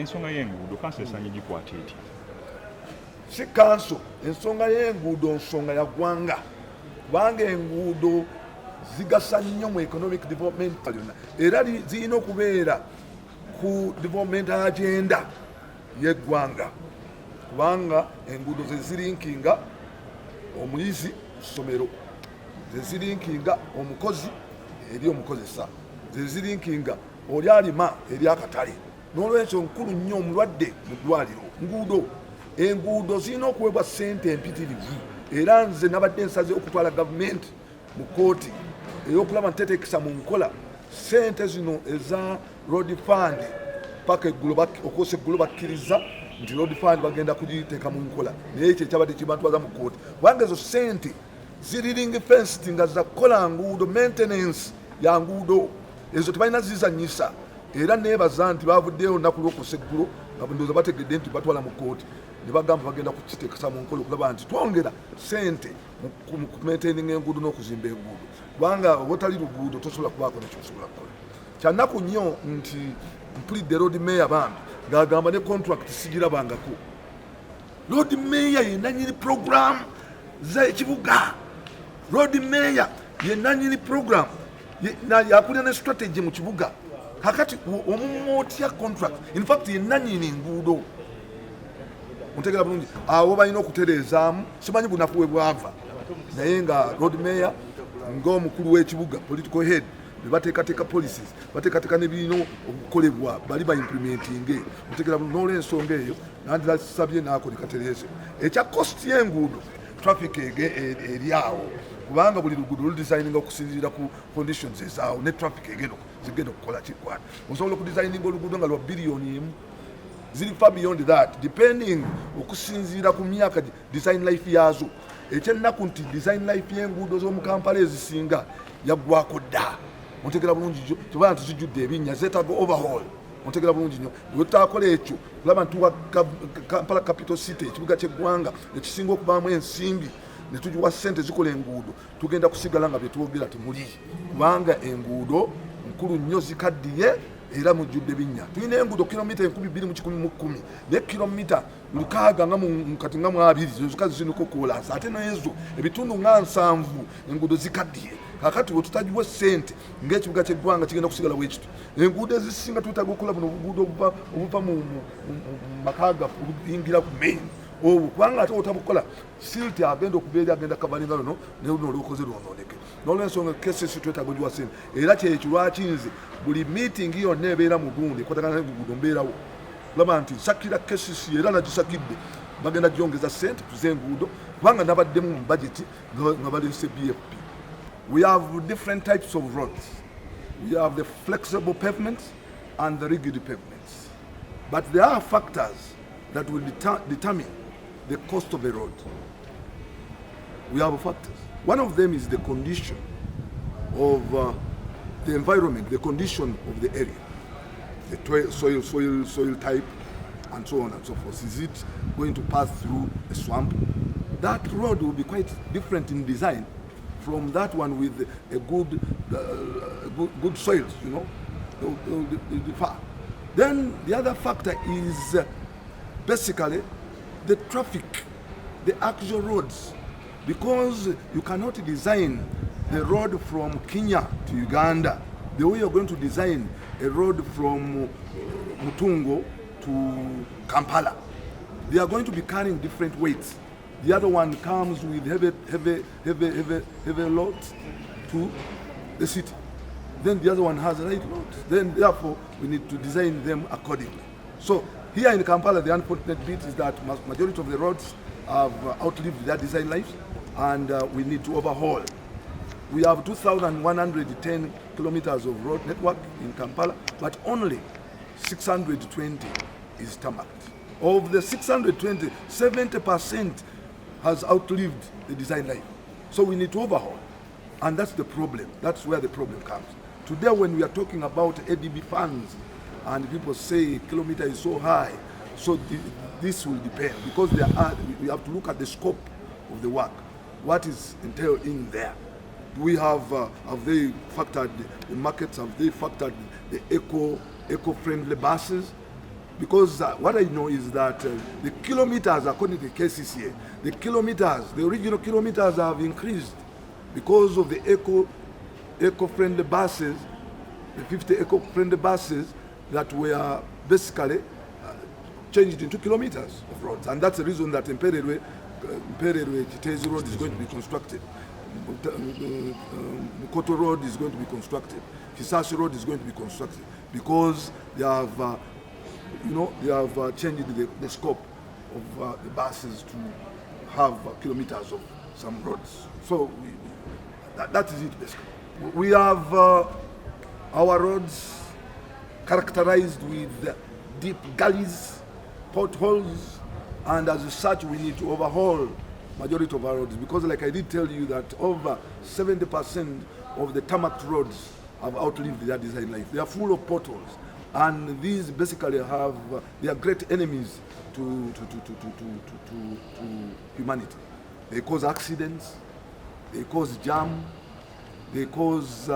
ensonga y'enguudo kanso esaanye gikwata eti si kanso ensonga y'enguudo nsonga ya ggwanga kubanga enguudo zigasa nnyo mu economic development yonna era zirina okubeera ku development agenda y'eggwanga kubanga enguudo zezirinkinga omuyizi ssomero, zezirinkinga omukozi eri omukozesa, zezirinkinga oli alima eri akatale. N'olwekyo nkulu nnyo omulwadde mu ddwaliro. Enguudo zirina okuweebwa ssente empitirivu era nze nabadde nsaze okutwala gavumenti mu kooti ey'okulaba nteteekesa mu nkola ssente zino eza road fund paka okukosa eggulo bakkiriza nti road fund bagenda kugiteeka mu nkola naye ekyo ekyabadde kibatwaza mu kooti kubanga ezo ssente ziri ring fenced nga zakukola nguudo maintenance ya nguudo ezo tebalina zizanyisa era neebaza nti bavuddeyo olunaku lw'okukosa eggulo nga ndowooza bategedde nti batwala mu kooti ne bagamba bagenda kukiteekesa mu nkola okulaba nti twongera ssente mu kumaintaininga enguudo n'okuzimba enguudo kubanga obutali luguudo tosobola kubaako nekyosobola kukola. Kyannaku nnyo nti mpulidde road mayor bambi ng'agamba ne contract sigirabangako. Road mayor ye nannyini program z'ekibuga. Road mayor ye nannyini program yakulira ne strategy mu kibuga. Kakati omumu otya contract in fact ye nannyini enguudo. Muntegera bulungi awo balina okutereezaamu simanyi bunafu we bwava naye nga road mayor ng'omukulu w'ekibuga political head bateekateeka policies bateekateeka n'ebirina okukolebwa bali baimplementinge mutegera n'olw'ensonga eyo nandirasabye naako ne katereeze ekya cost y'enguudo traffic eri awo kubanga buli luguudo ludesigninga okusinziira ku conditions ezaawo ne traffic zigenda okukola kikwata osobola okudesigninga oluguudo nga lwa biliyoni emu ziri far beyond that depending okusinziira ku myaka design life yazo ekyennaku nti design life y'enguudo z'omu Kampala ezisinga yaggwako dda ontegera bulungi nnyo tubala nti zijjudde ebinnya zeetaaga overhaul ontegera bulungi nnyo bwe tutaakola ekyo tulaba ntuwa Kampala capital city ekibuga ky'eggwanga ekisinga okubaamu ensimbi ne tugiwa ssente zikola enguudo tugenda kusigala nga bye twogera temuli kubanga enguudo nkulu nnyo zikaddiye era mujjudde binnya. Tulina enguudo kilomita 2,110 ne kilomita 600 nga mukati nga 2 zokka zinuka okukolansa ate n'ezo ebitundu nga 7 enguudo zikaddiye kakati bwe tutagiwa ssente ng'ekibuga ky'eggwanga kigenda kusigala bwe kitu. Enguudo ezisinga twetaaga okukola buno obuguudo obuva mu makaaga obuyingira ku main obwo kubanga ate otabukola silt agenda okubeera agenda kavalinga luno ne luno olukoze lwonooneke. N'olwensonga Kcca twetaaga ogiwa ssente era kyekyo lwaki nze buli meeting yonna ebeera mu gundi ekwatagana n'enguudo mbeerawo laba nti nsakira Kcca era nagisakidde bagenda gyongeza ssente tuze enguudo kubanga nabaddemu mu budget nga balese BFP. We have different types of roads. We have the flexible pavements and the rigid pavements. But there are factors that will determine the cost of a road. We have factors. One of them is the condition of the environment, the condition of the area, the soil type, and so on and so forth. Is it going to pass through a swamp? That road will be quite different in design from that one with a good soils, you know, the far. Then the other factor is basically the traffic, the actual roads, because you cannot design the road from Kenya to Uganda the way you're going to design a road from Mutungo to Kampala. They are going to be carrying different weights. The other one comes with heavy loads to the city. Then the other one has light loads. Then therefore we need to design them accordingly. So here in Kampala, the unfortunate bit is that majority of the roads have outlived their design lives, and we need to overhaul. We have 2,110 kilometers of road network in Kampala, but only 620 is tarmacked. Of the 620, 70% has outlived the design life. So we need to overhaul, and that's the problem. That's where the problem comes. Today, when we are talking about ADB funds, and people say kilometer is so high, so this will depend, because we have to look at the scope of the work. What is entailed in there? Have they factored the markets? Have they factored the eco-friendly buses? because what I know is that the kilometers, according to Kcca, the original kilometers have increased because of the eco-friendly buses, the 50 eco-friendly buses that were basically changed into kilometers of roads, and that's the reason that Mpererwe Kcca Road is going to be constructed. Mukoto Road is going to be constructed. Kcca Road is going to be constructed because they have, changed the scope of the buses to have kilometers of some roads. So that is it basically. We have our roads characterized with deep gullies, potholes, and as such we need to overhaul majority of our roads, because like I did tell you that over 70% of the tarmac roads have outlived their design life. They are full of potholes, and these basically they are great enemies to humanity. They cause accidents, they cause jam, they cause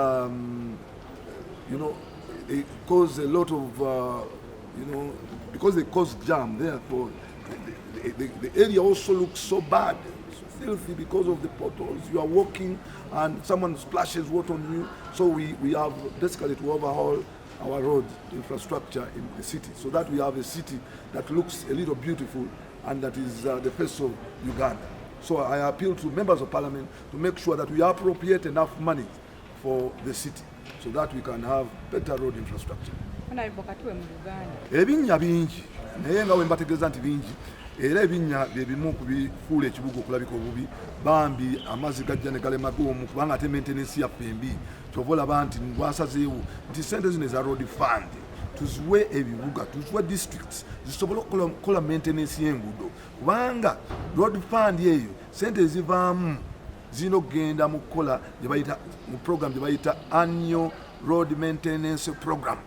they cause a lot of because they cause jam. Therefore, the area also looks so bad, so filthy because of the potholes. You are walking and someone splashes water on you. So we have basically to overhaul our road infrastructure in the city, so that we have a city that looks a little beautiful and that is the face of Uganda. So I appeal to members of parliament to make sure that we appropriate enough money for the city so that we can have better road infrastructure. Ebinnya bingi naye nga wembategeeza nti bingi era ebinnya byebimu ku bifuula ekibuga okulabika obubi bambi amazzi gajja ne galema g'omu kubanga ate maintenance yaffe embi kyova olaba nti gwasazeewo nti sente zino eza road fund tuziwe ebibuga tuziwe districts zisobole okukola maintenance y'enguudo kubanga road fund eyo sente ezivaamu zino okugenda mu kukola mu program gye bayita annual road maintenance program.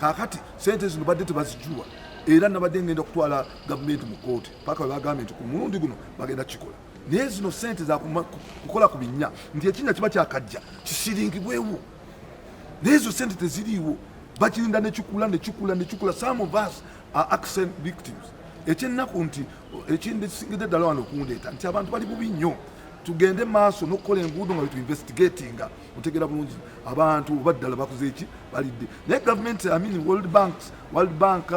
Kakati sente zino badde tebazijuwa era nabadde ngenda okutwala gavumenti mu kooti paka bagambye nti ku mulundi guno bagenda kikola naye zino sente za kukola ku binnya nti ekinnya kiba kyakajja kisiringibwewo naye ezo sente teziriiwo bakirinda nekikula. Some of us are accident victims. Ekyennaku nti ekindisingidde ddala wano okundeeta nti abantu bali bubi nnyo. Tugende maaso n'okukola enguudo nga investigatinga otegera bulungi abantu baddala bakoze eki balidde naye gavumenti World Bank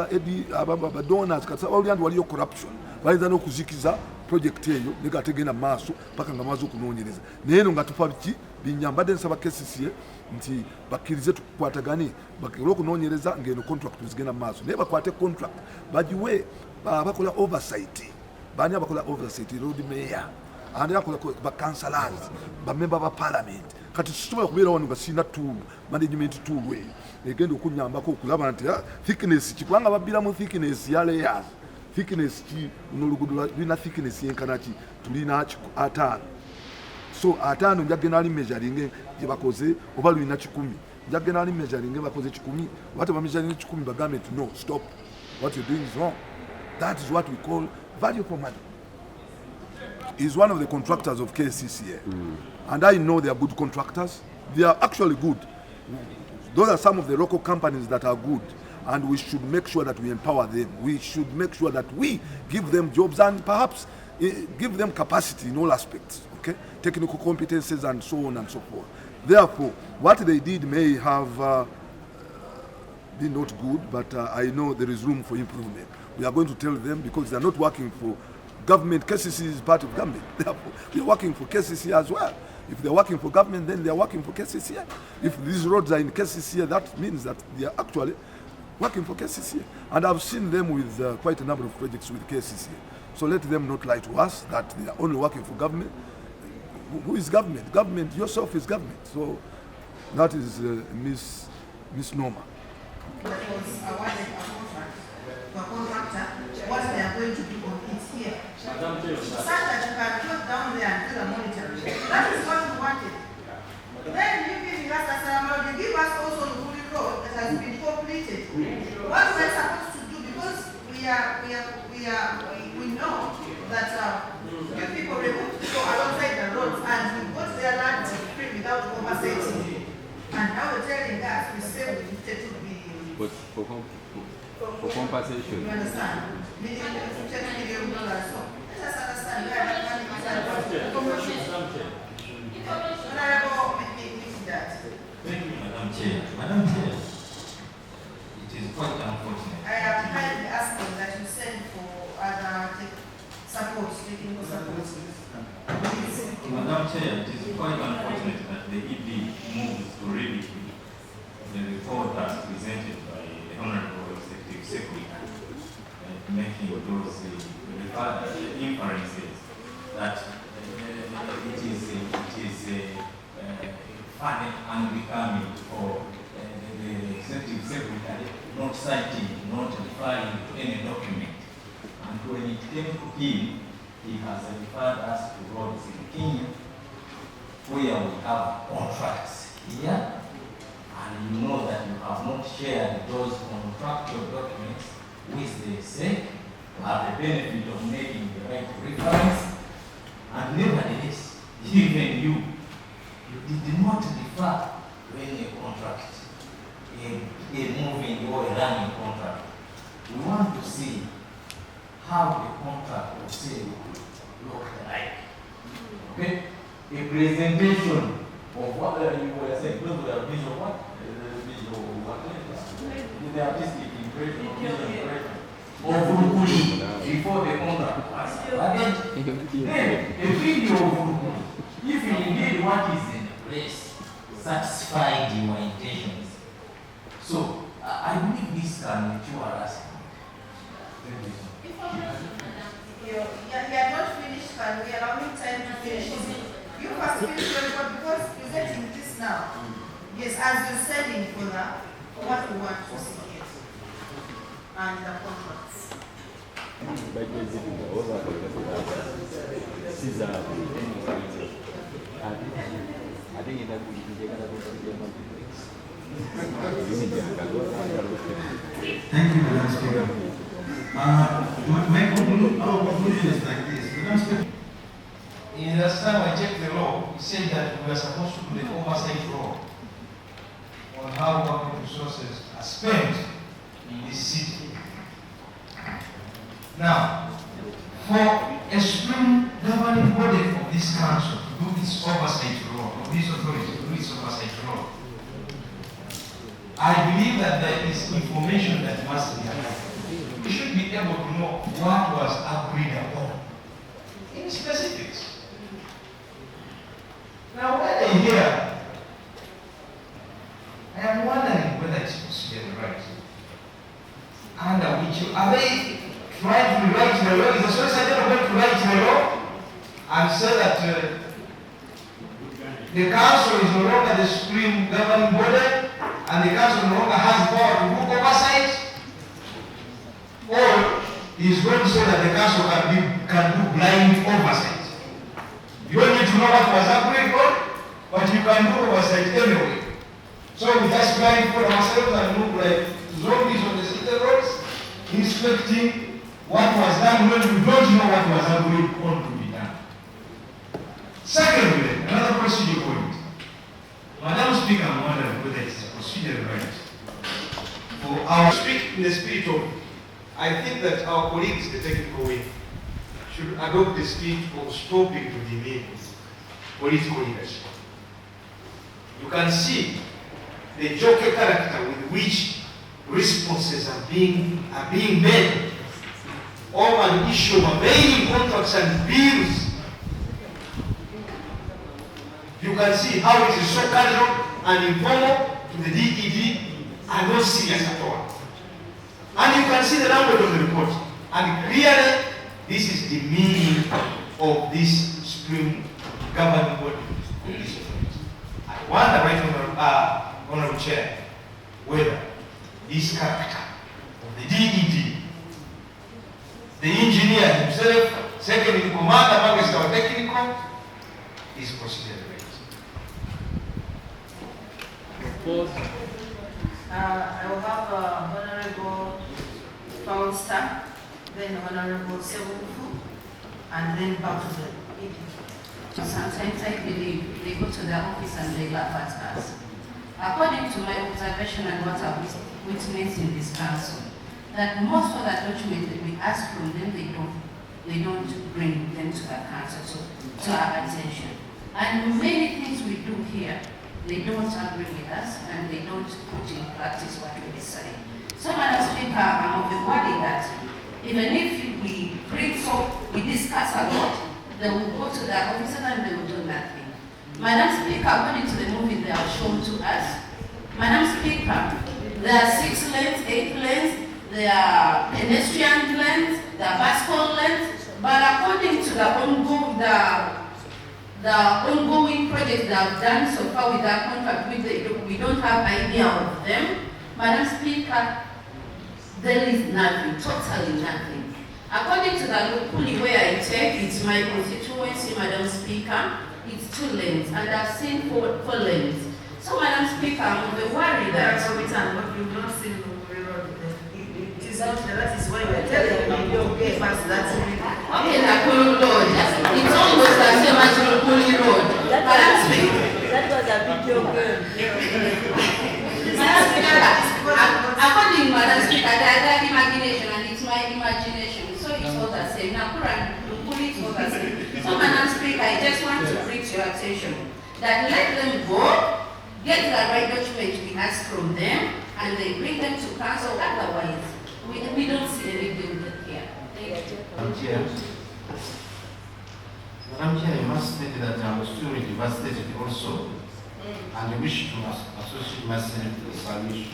donors kati bawulira nti waliyo corruption bayinza n'okuzikiza project eyo negategenda maaso paka nga maze okunoonyereza naye eno nga tufa biki binyambadde nsaba Kcca nti bakkirize tukwatagane olw'okunoonyereza ng'eno contract zigenda maaso naye bakwate contract bagiwe bakola oversight baani abakola oversight road mayor and ba councillors ba member ba parliament kati tusobola kubeera wano nga sina tool management tool we egenda okunyambako okulaba nti thickness kikubanga babbira mu thickness ya layers thickness ki n'oluguudo lulina thickness yenkana ki tulina 5 so 5 njagenda ali measuring gye bakoze oba lulina 10 njagenda ali measuring bakoze 10 wate ba measuring 10 bagambe nti no stop what you're doing is wrong. That is what we call value for money. Is one of the contractors of Kcca, and I know they are good contractors. They are actually good. Those are some of the local companies that are good, and we should make sure that we empower them. We should make sure that we give them jobs and perhaps give them capacity in all aspects, okay? Technical competences and so on and so forth. Therefore, what they did may have been not good, but I know there is room for improvement. We are going to tell them because they are not working for government. Kcca is part of government. Therefore, we are working for Kcca as well. If they are working for government, then they are working for Kcca. If these roads are in Kcca, that means that they are actually working for Kcca. And I've seen them with quite a number of projects with Kcca. So let them not lie to us that they are only working for government. Who is government? Government yourself is government. So that is a misnomer. That was awarded a contract to a contractor. What they are going to do on it here, such that you can go down there and do the monitoring. That is what we wanted. Then you giving us a ceremony, you give us also the Holy Road that has been completed. What we are supposed to do, because we know that you people remove people alongside the roads and we got their land for free without compensating. And now they're telling us we say we need to be for compensation. You understand? Meaning $10 million. So let us understand where that money is at. Honorable, make that. Thank you, Madam Chair. Madam Chair, it is quite unfortunate. I have kindly asked them that you send for other support, technical support. Madam Chair, it is quite unfortunate that the ED moves to ridicule the report as presented by the Honorable Executive Secretary, making those inferences that it is funny and becoming for the Executive Secretary not citing, not referring to any document. And when it came to him, he has referred us to roads in Kenya, where we have contracts here, and you know that you have not shared those contractual documents with the SEC to have the benefit of making the right reference, and nevertheless, even you did not refer to any contract, a moving or a running contract. We want to see how the contract will say look like. Okay? A presentation of what you were saying, those were visual what? Visual what? The artistic impression of visual impression. Of Rukuli before the contract was. But then a video of Rukuli, if you indeed what is in place satisfied your intentions. So I believe this can mature us. You are not finished, can we allow me time to finish? You first finish your report because presenting this now. Yes, as you're selling for that, what we want to see here. And the contracts. I think that Thank you, Madam Speaker. My conclusion is like this. Madam Speaker, in the time I checked the law, it said that we are supposed to do the oversight law on how public resources are spent in this city. Now, for a supreme governing body of this council to do its oversight law, of this authority to do its oversight law, I believe that there is information that must be available. We should be able to know what was agreed upon in specifics. Now, when I hear, I am wondering whether it's procedurally right. Under which are they trying to rewrite the law? Is the solicitor going to write the law and say that the council is no longer the supreme governing body, and the council no longer has power to do oversight? Or is going to say that the council can do blind oversight? You don't need to know what was agreed on, but you can do oversight anyway. So we just blindfold ourselves and look like zombies on the city roads, inspecting what was done when we don't know what was agreed on to be done. Secondly, another procedure point. Madam Speaker, I'm wondering whether it's a procedure right for our speak in the spirit of, I think that our colleagues, the technical wing, should adopt the spirit of stopping to demean political leadership. You can see the joker character with which responses are being made over an issue of availing contracts and bills. You can see how it is so casual and informal to the DED and not serious at all. And you can see the language of the report. And clearly, this is the meaning of this supreme governing body of this authority. I wonder, right, Honorable Chair, whether this character of the DED, the engineer himself, second in command amongst our technical, is considered right. I will have Honorable Fausta, then Honorable Sebufu, and then back to the ED. Sometimes I believe they go to their office and they laugh at us. According to my observation and what I've witnessed in this council, that most of the documents that we ask from them, they don't bring them to our council, to our attention. And many things we do here, they don't agree with us and they don't put in practice what we say. So, Madam Speaker, I'm of the worry that even if we discuss a lot, they will go to their officers and they will do nothing. Madam Speaker, according to the movie they have shown to us, Madam Speaker, there are 6 lanes, 8 lanes, there are pedestrian lanes, there are bicycle lanes, but according to the ongoing projects that have done so far with our contract with the, we don't have idea of them. Madam Speaker, there is nothing, totally nothing. According to the locally where I take, it's my constituency, Madam Speaker, it's 2 lanes, and I've seen 4 lanes. So, Madam Speaker, I'm worried that... But you've not seen the road. It is out there, that is why we're telling you, okay, past that. Okay, Nakuru Road, it's almost the same as Nakuru Road. Madam Speaker, That was a video game. Madam Speaker, according to Madam Speaker, I have imagination and it's my imagination, so it's all the same. Nakuru and Nakuru is all the same. So, Madam Speaker, I just want to bring to your attention that let them go, get the right document we ask from them, and they bring them to council. Otherwise, we don't see anything here. Thank you. Madam Chair. Madam Chair, I must state that I was too devastated also, and I wish to associate myself to the submission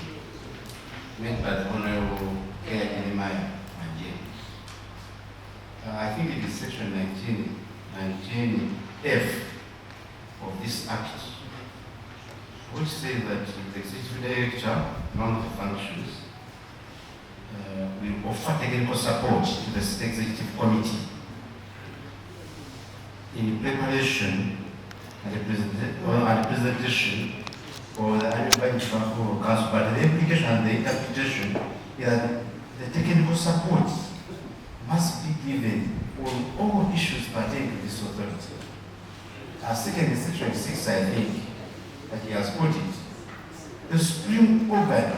made by the Honorable Kcca. I think it is section 19F of this Act, which says that the executive director, one of the functions, will offer technical support to the state executive committee in preparation and presentation for the annual budget for council. But the implication and the interpretation is that the technical support must be given on all issues pertaining to this authority. As taken in section 6, I think, that he has put it, the supreme organ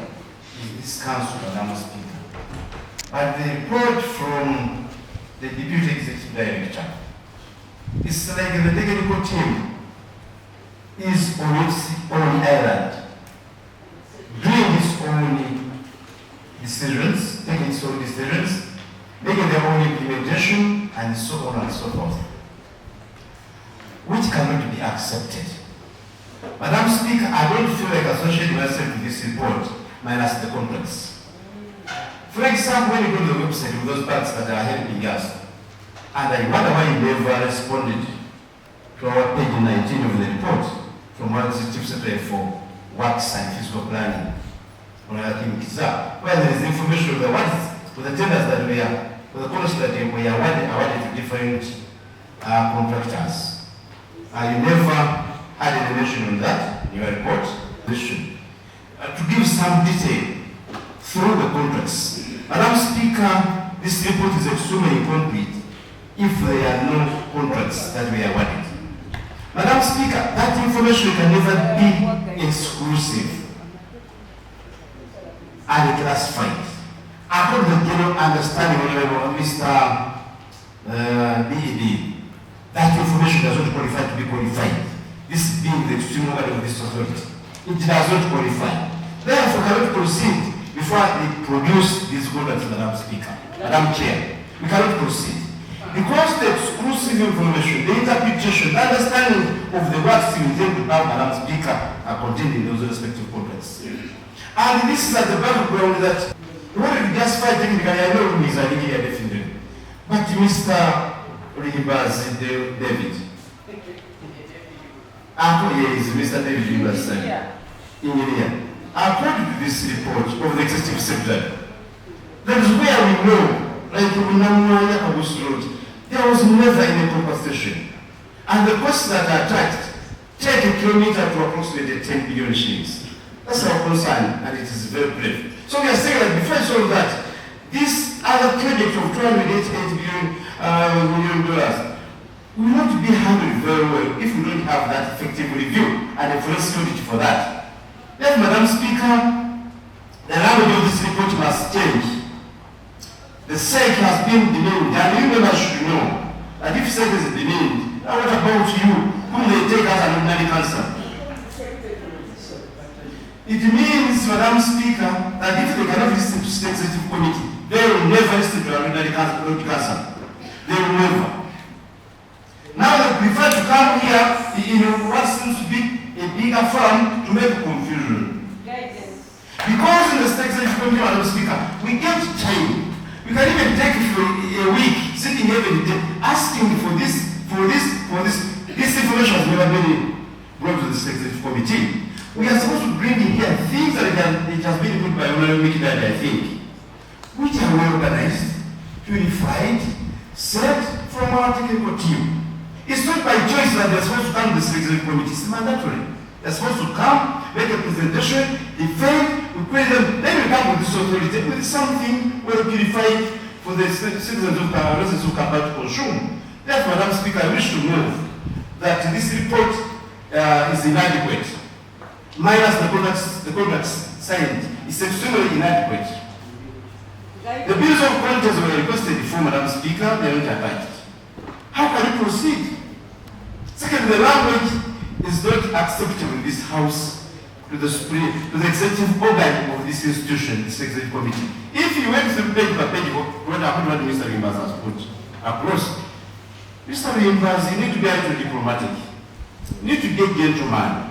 is this council, Madam Speaker. But the report from the Deputy Executive Director is like the technical team is on its own island, doing its own decisions, taking its own decisions, making their own implementation, and so on and so forth, which cannot be accepted. Madam Speaker, I don't feel like associating myself with this report minus the contracts. For example, when you go to the website with those parts that are helping us, and I wonder why you never responded to our page 19 of the report from 162 Secretary for Works and Physical Planning, or I think Kcca, where there is information of the ones, for the tenders that we are, for the contracts that we are awarded to different contractors. You never had any mention on that in your report. To give some detail through the contracts. Madam Speaker, this report is extremely incomplete if there are no contracts that we are awarded. Madam Speaker, that information can never be exclusive and classified. According to the general understanding of Mr. BED, that information does not qualify to be qualified. This being the extreme organ of this authority, it does not qualify. Therefore, cannot proceed before they produce these contracts, Madam Speaker. Madam Chair, we cannot proceed. Because the exclusive information, the interpretation, the understanding of the words you intend to have, Madam Speaker, are contained in those respective contracts. And this is at the background that we want to justify technically, I know who is a here definitely. But Mr. Ribas David. Yes, Mr. David Ribas. Engineer. According to this report of the Executive Secretary, that is where we know, like in Namwaya Road, there was never any compensation. And the costs that are attached take a kilometer to approximately 10 billion shillings. That's our concern, and it is very brief. So we are saying that before all that, this other project of $288 million will not be handled very well if we don't have that effective review and a forensic audit for that. Then, Madam Speaker, the language of this report must change the SEC has been demeaned, and you members should know that if SEC is demeaned, now what about you, whom they take as an ordinary council? It means, Madam Speaker, that if they cannot listen to State Executive Committee, they will never listen to an ordinary council. They will never. Now they prefer to come here in what seems to be a bigger firm to make confusion. Because in the State Executive Committee, Madam Speaker, we get time. We can even take it for a week, sitting every day, asking for this. This information has never been brought to the State Executive Committee. We are supposed to bring in here things that it has been put by Honorable Mikidad, I think, which are well organized, purified, set from our technical team. It's not by choice that they're supposed to come to the State Executive Committee. It's mandatory. They're supposed to come, make a presentation, defend, we put them, then we come with this authority, with something well purified for the citizens of residents who come back to consume. Therefore, Madam Speaker, I wish to move that this report is inadequate. Minus the contracts signed is extremely inadequate. The bills of contents were requested before, Madam Speaker, they are not attached. How can we proceed? Second, the language is not acceptable in this House to the executive organ of this institution, this executive committee. If you went through page by page, what Mr. Rimbas has put across, Mr. Rimbas, you need to be a little diplomatic. You need to be a gentleman.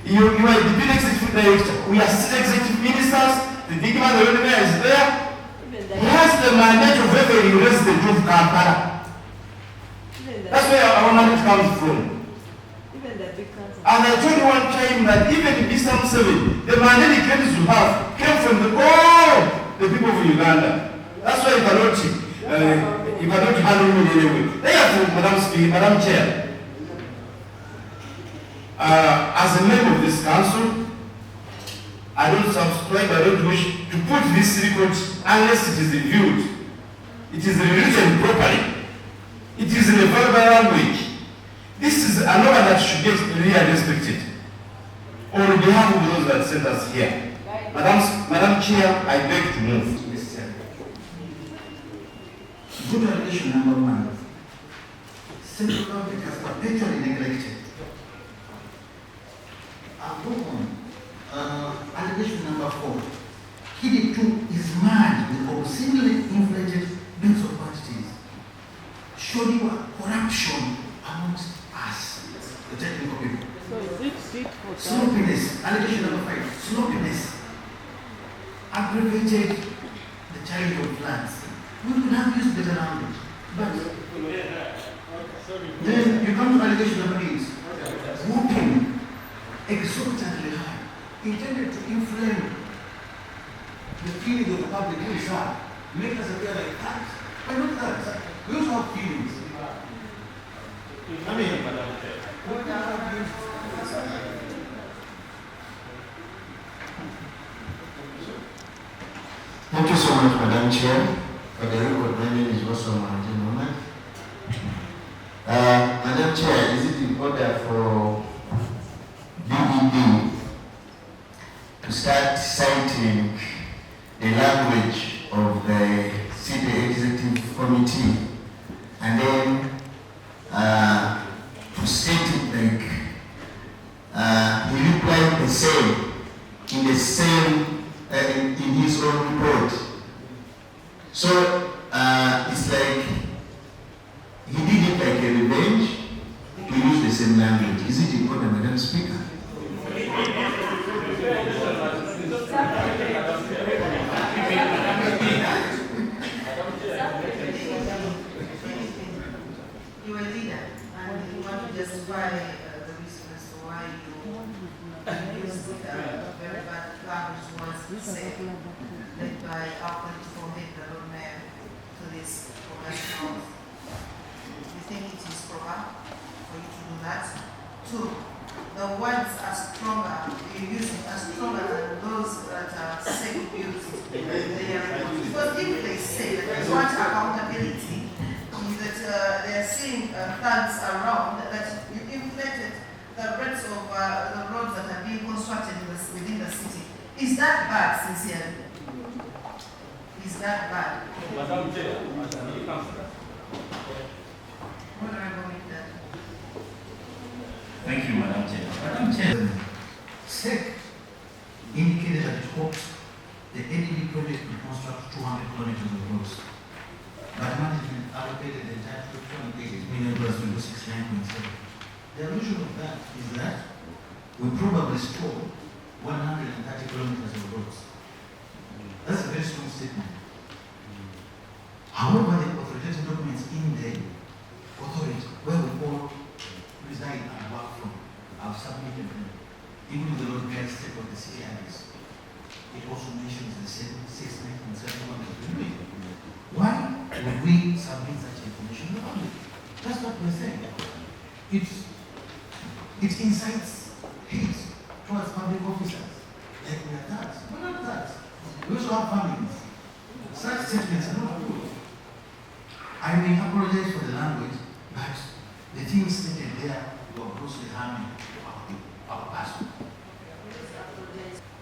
You are the executive director. We are still executive ministers. The big man, the mayor is there. He has the mandate of every resident of Kampala. That's where our mandate comes from. And I told you one time that even in Eastern 7, the mandate he claims to have came from all the people of Uganda. That's why you cannot handle me in any way. Therefore, Madam Chair, as a member of this council, I don't subscribe, I don't wish to put this report unless it is reviewed. It is written properly. It is in a verbal language. This is an order that should get really respected. On behalf of those that sent us here, Madam Chair, I beg to move. Good allegation number 1. Central government has perpetually neglected. Allegation number 4. Kcca is mad with obscenely inflated bills of quantities, showing corruption amongst us, the technical people. Sloppiness, allegation number 5. Sloppiness aggravated the child of floods. We could have used better language, but then you come to allegation number 8. Whooping exorbitantly high, intended to inflame the feeling of the public inside, make us appear like that. We're not that. We also have feelings. I mean, Thank you so much, Madam Chair. For the record, my name is also Martin Moman. Madam Chair, is it in order for DED to start citing the language of the City Executive Committee and then to state it like he replied the same in his own report. So it's like he did it like a revenge to use the same language. Is it in order, Madam Speaker? You're a leader, and you want to justify the reason as to why you used very bad language was said, led by our political head, the Lord Mayor, to this professional. You think it is proper for you to do that? 2, the words are stronger, you're using are stronger than those that are said used. Because if they say that they want accountability, that they are seeing funds around, that you inflated the rates of the roads that are being constructed within the city. Is that bad, sincerely? Is that bad? Madam Chair, Councillor. Honorable Minister. Thank you, Madam Chair. Madam Chair. SEC indicated that it hopes the ADB project will construct 200 kilometers of roads. But management allocated the entire $2.8 million to do 69.7. The illusion of that is that we probably stole 130 kilometers of roads. That's a very strong statement. However, the authoritative documents in the authority where we all reside and work from have submitted them, even the road guide step of the CAIs. It also mentions the 6.7 doing. Why would we submit such information to the public? That's what we're saying. It incites hate towards public officers. Like we are thugs. We're not thugs. We also have families. Such statements are not good. I may apologize for the language, but the things stated there were grossly harming our person.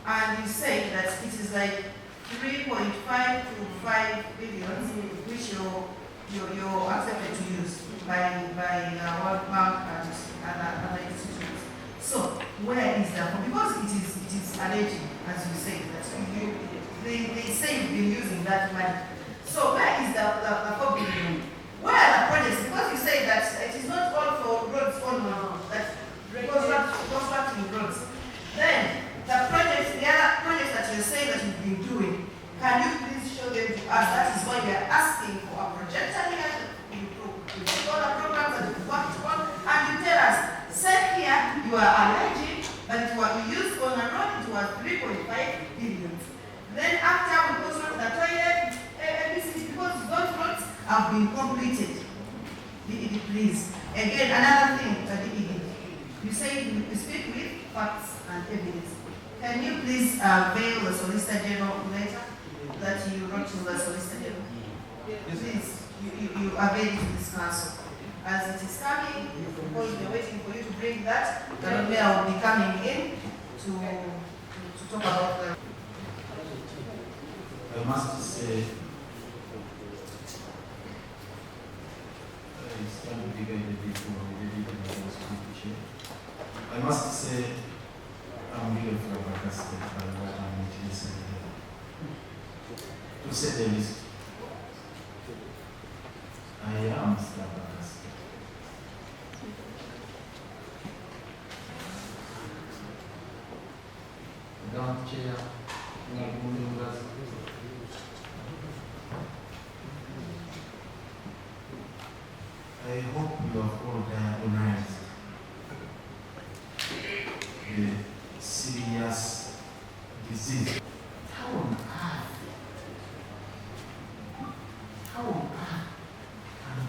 And you say that it is like 3.5 to 5 billion, which you're accepted to use by World Bank and other institutions. So where is that from? Because it is alleging, as you say, that they say you've been using that money. So where is the 4 billion? Where are the projects? Because you say that it is not all for roads only, that constructing roads. Then the projects, the other projects that you're saying that you've been doing, can you please show them to us? That is why we are asking for a projector here. You take all the programs that you've worked on, and you tell us, say here, you are alleging, but you used on a road, it was 3.5 billion. Then after we go to the toilet, ABC, because those roads have been completed. Please. Again, another thing, you say you speak with facts and evidence. Can you please veil the Solicitor General letter that you wrote to the Solicitor General? Please, you avail it to this council. As it is coming, because we're waiting for you to bring that, the mayor will be coming in to talk about the... I must say, it's going to be very difficult. I must say, I'm really flabbergasted by what I'm witnessing here. To say the least, I am flabbergasted. Madam Chair, honorable members, I hope you have all diagnosed the serious disease. How on earth can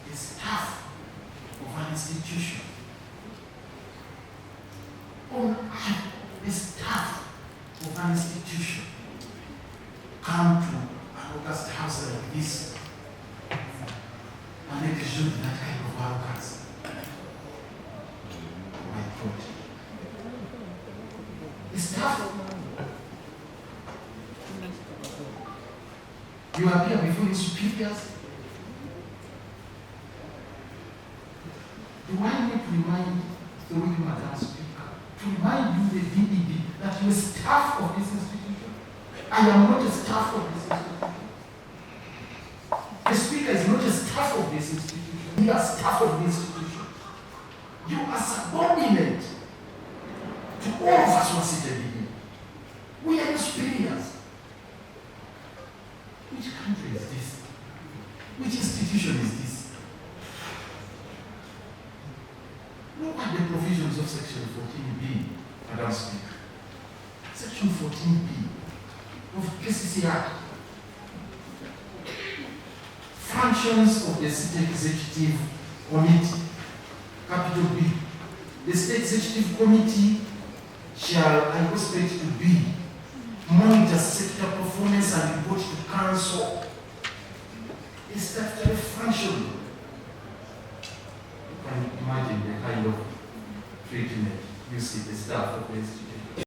the staff of an institution, the staff of an institution come to an August house like this and exude that kind of arrogance? My God. The staff, you appear before your superiors. Do I need to remind the wicked Madam Speaker, to remind you, the DDD, that you are staff of this institution? I am not a staff of this institution. The Speaker is not a staff of this institution. You are staff of the institution. You are subordinate to all of us who are seated here. We are your superiors. Which country is this? Which institution is this? Look at the provisions of Section 14B, Madam Speaker. Section 14B of Kcca. Functions of the State Executive Committee, capital B. The State Executive Committee shall, I expect to be, monitor sector performance and report to Council. A statutory function. You can imagine the kind of treatment you see the staff of the institution.